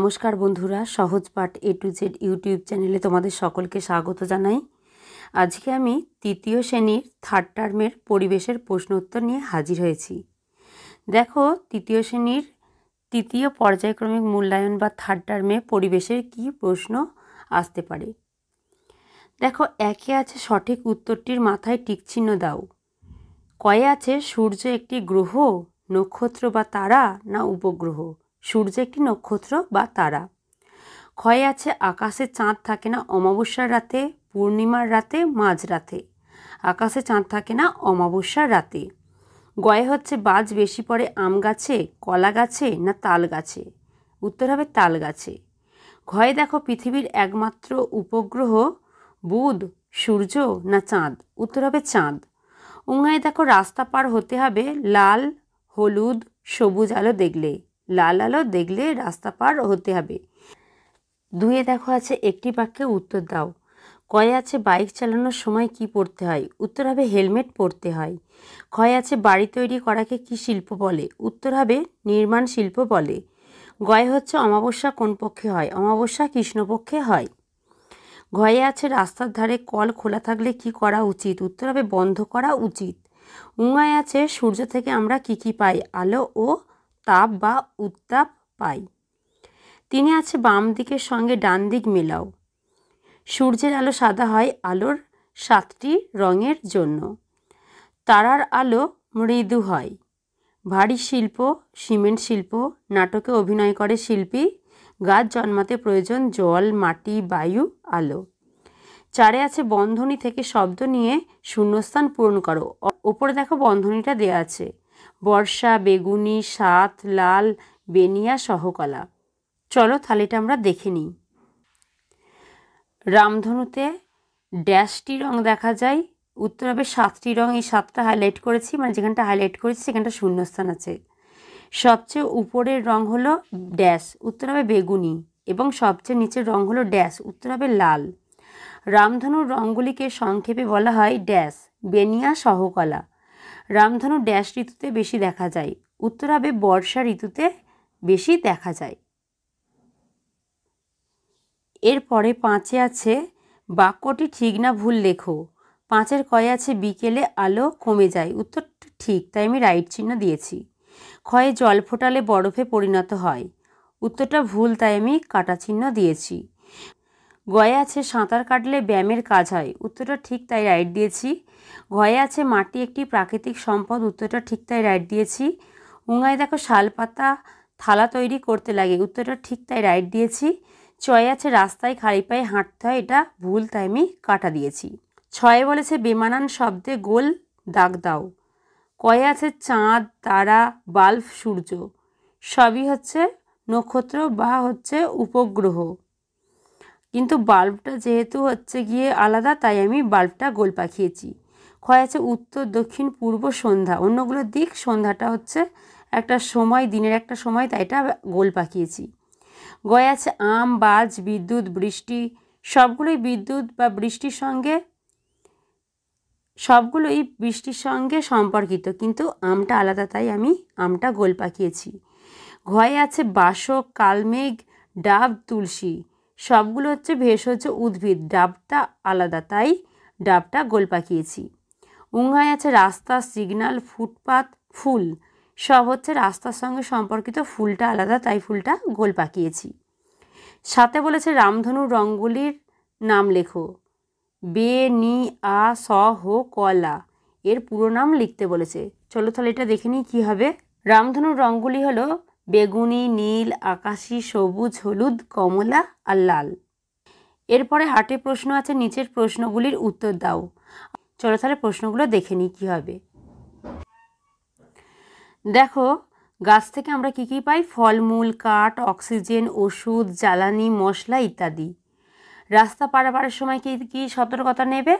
নমস্কার বন্ধুরা, সহজ পাঠ A to Z ইউটিউব চ্যানেলে তোমাদের সকলকে স্বাগত জানাই। আজকে আমি তৃতীয় শ্রেণীর থার্ড টার্মের পরিবেশের প্রশ্ন উত্তর নিয়ে হাজির হয়েছি। দেখো, তৃতীয় শ্রেণীর তৃতীয় পর্যায়ক্রমিক মূল্যায়ন বা থার্ড টার্মে পরিবেশের কি প্রশ্ন আসতে পারে। দেখো, একে আছে সঠিক উত্তরটির মাথায় টিকচিহ্ন দাও। কয়ে আছে সূর্য একটি গ্রহ, নক্ষত্র বা তারা না উপগ্রহ। সূর্য একটি নক্ষত্র বা তারা। ক্ষয়ে আছে আকাশে চাঁদ থাকে না অমাবস্যার রাতে, পূর্ণিমার রাতে, মাঝরাতে। আকাশে চাঁদ থাকে না অমাবস্যার রাতে। গয়ে হচ্ছে বাজ বেশি পড়ে আম গাছে, কলা গাছে না তাল গাছে। উত্তর হবে তাল গাছে। ঘয়ে দেখো পৃথিবীর একমাত্র উপগ্রহ বুধ, সূর্য না চাঁদ। উত্তর হবে চাঁদ। উঙায় দেখো রাস্তা পার হতে হবে লাল, হলুদ, সবুজ আলো দেখলে। লাল আলো দেখলে রাস্তা পার হতে হবে। দুয়ে দেখো আছে একটি বাক্যে উত্তর দাও। কয়ে আছে বাইক চালানোর সময় কি পরতে হয়। উত্তর হবে হেলমেট পরতে হয়। ক্ষয়ে আছে বাড়ি তৈরি করাকে কি শিল্প বলে। উত্তর হবে নির্মাণ শিল্প বলে। গয়ে হচ্ছে অমাবস্যা কোন পক্ষে হয়। অমাবস্যা কৃষ্ণপক্ষে হয়। ঘয়ে আছে রাস্তার ধারে কল খোলা থাকলে কি করা উচিত। উত্তর হবে বন্ধ করা উচিত। উঙায় আছে সূর্য থেকে আমরা কি পাই। আলো ও তাপ বা উত্তাপ পাই। তিনে আছে বাম দিকের সঙ্গে ডান দিক মেলাও। সূর্যের আলো সাদা হয় আলোর 7টি রঙের জন্য। তারার আলো মৃদু হয়। ভারী শিল্প সিমেন্ট শিল্প। নাটকে অভিনয় করে শিল্পী। গাছ জন্মাতে প্রয়োজন জল, মাটি, বায়ু, আলো। চারে আছে বন্ধনী থেকে শব্দ নিয়ে শূন্যস্থান পূরণ করো। ওপরে দেখো বন্ধনীটা দেয়া আছে। বর্ষা, বেগুনি, সাত, লাল, বেনিয়া, সহকলা। চলো তাহলে এটা আমরা দেখে নিই। রামধনুতে ড্যাশটি রং দেখা যায়। উত্তর হবে 7টি রং। এই 7টা হাইলাইট করেছি, মানে যেখানটা হাইলাইট করেছি সেখানটা শূন্যস্থান আছে। সবচেয়ে উপরের রং হলো ড্যাশ। উত্তর হবে বেগুনি। এবং সবচেয়ে নিচের রং হলো ড্যাশ। উত্তর হবে লাল। রামধনুর রঙগুলিকে সংক্ষেপে বলা হয় ড্যাশ, বেনিয়া, সহকলা। রামধনু ড্যাশ ঋতুতে বেশি দেখা যায়। উত্তর হবে বর্ষা ঋতুতে বেশি দেখা যায়। এরপরে 5-এ আছে বাক্যটি ঠিক না ভুল লেখো। 5-এর কয়ে আছে বিকেলে আলো কমে যায়। উত্তরটা ঠিক, তাই আমি রাইট চিহ্ন দিয়েছি। ক্ষয়ে জল ফোটালে বরফে পরিণত হয়। উত্তরটা ভুল, তাই আমি কাটা চিহ্ন দিয়েছি। গয়ে আছে সাঁতার কাটলে ব্যায়ামের কাজ হয়। উত্তরটা ঠিক, তাই রাইট দিয়েছি। ঘয়ে আছে মাটি একটি প্রাকৃতিক সম্পদ। উত্তরটা ঠিক, তাই রাইট দিয়েছি। উঙায় দেখো শাল পাতা থালা তৈরি করতে লাগে। উত্তরটা ঠিক, তাই রাইট দিয়েছি। চয়ে আছে রাস্তায় খালি পায়ে হাঁটতে হয়। এটা ভুল, তাই আমি কাটা দিয়েছি। 6-এ বলেছে বেমানান শব্দে গোল দাগ দাও। কয়ে আছে চাঁদ, তারা, বাল্ব, সূর্য। সবই হচ্ছে নক্ষত্র বা হচ্ছে উপগ্রহ, কিন্তু বাল্বটা যেহেতু হচ্ছে গিয়ে আলাদা, তাই আমি বাল্বটা গোল পাকিয়েছি। ক্ষয় আছে উত্তর, দক্ষিণ, পূর্ব, সন্ধ্যা। অন্যগুলোর দিক, সন্ধ্যাটা হচ্ছে একটা সময়, দিনের একটা সময়, তাই এটা গোল পাকিয়েছি। গয়ে আছে আম, বাজ, বিদ্যুৎ, বৃষ্টি। সবগুলোই বিদ্যুৎ বা বৃষ্টির সঙ্গে, সবগুলোই বৃষ্টির সঙ্গে সম্পর্কিত, কিন্তু আমটা আলাদা, তাই আমি আমটা গোল পাকিয়েছি। ঘয়ে আছে বাসক, কালমেঘ, ডাব, তুলসী। সবগুলো হচ্ছে ভেষজ উদ্ভিদ, ডাবটা আলাদা, তাই ডাবটা গোল পাকিয়েছি। উঙায় আছে রাস্তা, সিগন্যাল, ফুটপাত, ফুল। সব হচ্ছে রাস্তার সঙ্গে সম্পর্কিত, ফুলটা আলাদা, তাই ফুলটা গোল পাকিয়েছি। 7-এ বলেছে রামধনুর রঙগুলির নাম লেখো। বে, নি, আ, স, হো, কলা। এর পুরো নাম লিখতে বলেছে। চলো তাহলে এটা দেখে নিই কী হবে। রামধনুর রঙগুলি হলো বেগুনি, নীল, আকাশি, সবুজ, হলুদ, কমলা আর লাল। এরপরে 8-এ প্রশ্ন আছে, নিচের প্রশ্নগুলির উত্তর দাও। চলো তাহলে প্রশ্নগুলো দেখে নিই কী হবে। দেখো, গাছ থেকে আমরা কি পাই। ফলমূল, কাঠ, অক্সিজেন, ওষুধ, জ্বালানি, মশলা ইত্যাদি। রাস্তা পারাপারের সময় কি সতর্কতা নেবে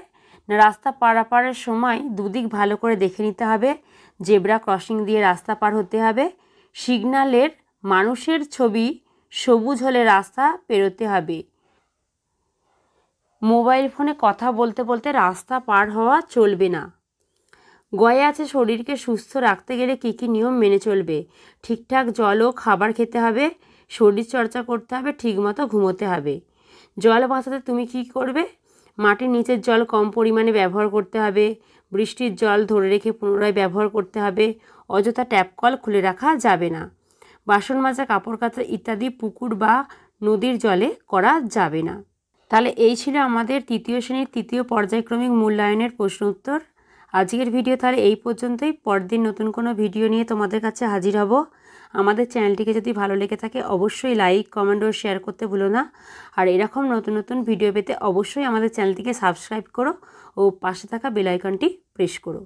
না, রাস্তা পারাপারের সময় দুদিক ভালো করে দেখে নিতে হবে। জেব্রা ক্রসিং দিয়ে রাস্তা পার হতে হবে। সিগন্যালের মানুষের ছবি সবুজ হলে রাস্তা পেরোতে হবে। মোবাইল ফোনে কথা বলতে বলতে রাস্তা পার হওয়া চলবে না। গয়ে আছে শরীরকে সুস্থ রাখতে গেলে কী কী নিয়ম মেনে চলবে। ঠিকঠাক জল ও খাবার খেতে হবে, শরীর চর্চা করতে হবে, ঠিকমতো ঘুমোতে হবে। জল বাঁচাতে তুমি কি করবে? মাটির নিচের জল কম পরিমাণে ব্যবহার করতে হবে, বৃষ্টির জল ধরে রেখে পুনরায় ব্যবহার করতে হবে, অযথা ট্যাপ কল খুলে রাখা যাবে না। বাসন মাজা, কাপড় কাচা ইত্যাদি পুকুর বা নদীর জলে করা যাবে না। তাহলে এই ছিল আমাদের তৃতীয় শ্রেণীর তৃতীয় পর্যায়ক্রমিক মূল্যায়নের প্রশ্ন উত্তর। আজকের ভিডিও তাহলে এই পর্যন্তই। পরদিন নতুন কোনো ভিডিও নিয়ে তোমাদের কাছে হাজির হব। আমাদের চ্যানেলটিকে যদি ভালো লেগে থাকে অবশ্যই লাইক, কমেন্ট ও শেয়ার করতে ভুলো না। আর এরকম নতুন নতুন ভিডিও পেতে অবশ্যই আমাদের চ্যানেলটিকে সাবস্ক্রাইব করো ও পাশে থাকা বেল আইকনটি প্রেস করো।